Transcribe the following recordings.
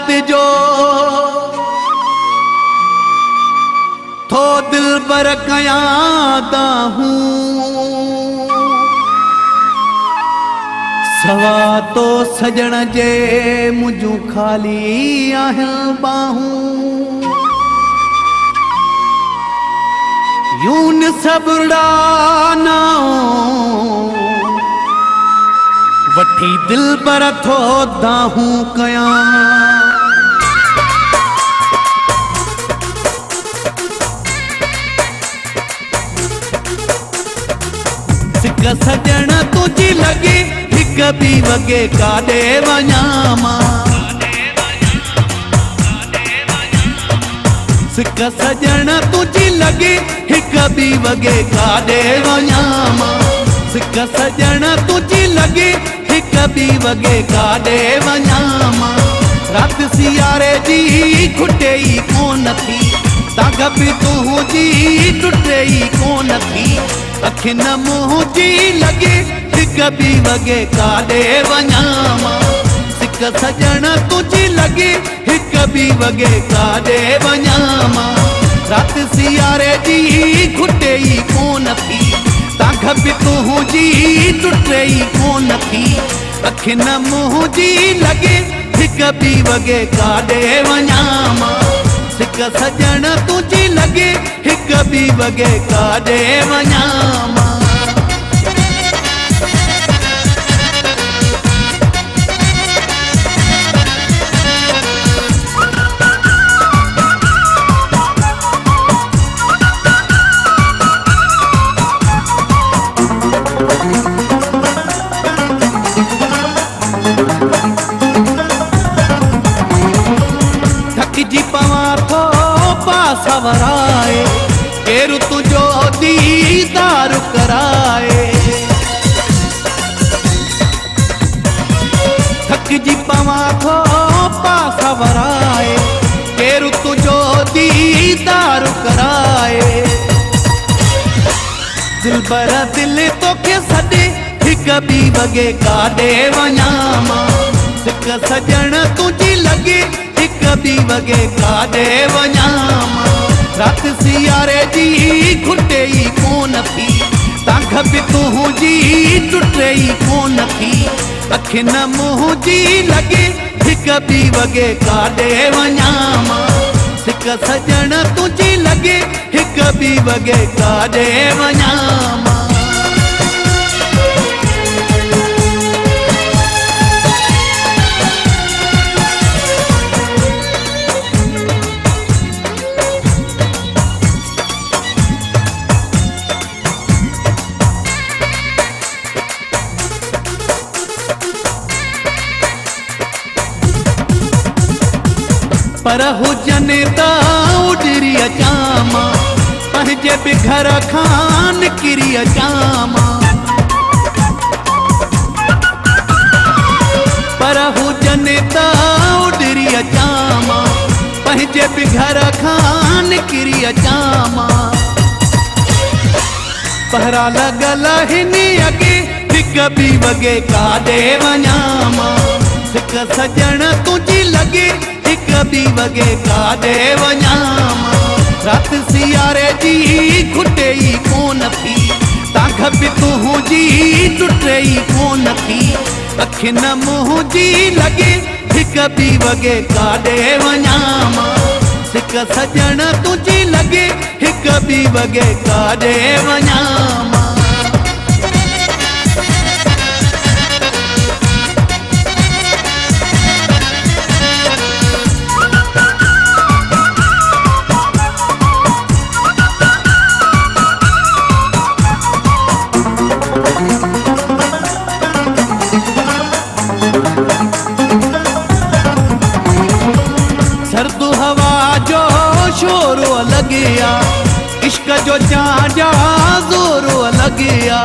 रात जो थो दिल बर कयादा हूँ सवा तो सजण जे मुझू खाली आहिल बाहूं यून सबड़ाना वठी दिल बर थो दाहूं कया सिक सजण तुझी लगी हिक भी वगे काॾे वञा मां सिक सजण तुझी लगी हिक भी वगे काॾे वञा मां सिक सजण तुझी लगी हिक भी वगे काॾे वञा मां रात सियारे जी खुटे ई कोन थी दाग बि तुंहिंजी टुटे ई कोन थी अखिन मुंहिंजी लगे हिक भी वगे काॾे वञा मां सिक सजण तुझी लगे हिक भी वगे काॾे वञा मां रात सियारे जी खुटे ई कोन थी दाग बि तुंहिंजी टुटे ई कोन थी अखिन मुंहिंजी लगे हिक भी वगे काॾे वञा मां सिक सजण तुझी लगे हिक भी वगे काॾे वञा मां जी पवा थो पासवराए केरु तुझो दीदार कराए थक जी पवा थो पासवराए केरु तुझो दीदार कराए दिल बर दिल तोखे सॾे हिक भी वगे काॾे वञा मां सिक सजण तुझी लगे हिक भी वगे काॾे वञा मां रात सियारे जी खुटे ई कोन थी दाग बि तुंहिंजी टुटे ई कोन थी अखिन मुंहिंजी लगे हिक भी वगे काॾे वञा मां सिक सजण तुझी लगे हिक भी वगे काॾे वञा मां पर हुजने त उडरी अचां मां पंहिंजे बि घर खां निकिरी अचां मां पर हुजने त उडरी अचां मां पंहिंजे बि घर खां निकिरी अचां मां पहरा लॻल हिन अॻे हिक भी वगे काॾे वञा मां सिक सजण तुझी लगे हिक भी वगे काॾे वञा मां रात सियारे जी खुटे ई कोन थी दाग बि तुंहिंजी टुटे ई कोन थी अखिन मुंहिंजी लगे हिक भी वगे काॾे वञा मां सिक सजण तुझी लगे हिक भी वगे काॾे वञा मां सर्द हवा जो शोर अलग आ इश्क जो जा जोर अलग आ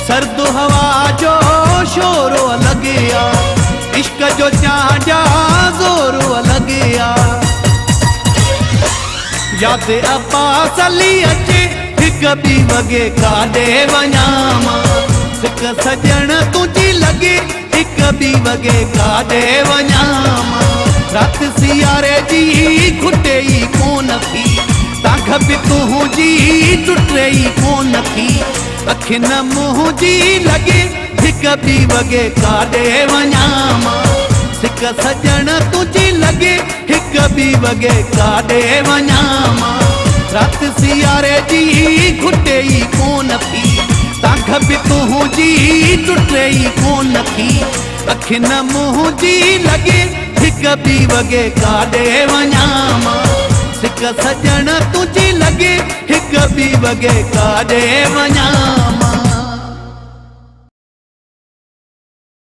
सर्द हवा जो शोर अलग आ इश्क जो जा जोर अलग आ याद अब्बास अली अचे हिक भी वगे काॾे वञा मां सिक सजण तुझी लगे वगे काॾे वञा मां। रात सियारे जी खुटे ई कोन थी, ताख बि तुंहिंजी टुटे ई कोन थी। अखि न मुंहिंजी लॻे हिक ॿी वगे काॾे वञा मां। सिक सजण तुंहिंजी लॻे हिक ॿी वगे काॾे वञा मां। रात सियारे जी खुटे ई कोन थी, ताख बि तुंहिंजी टुटे ई कोन थी। अखि न मुंहिंजी लॻे हिक ॿी वगे काॾे वञा मां। सिक सजण तुंहिंजी लॻे हिक ॿी वगे काॾे वञा मां।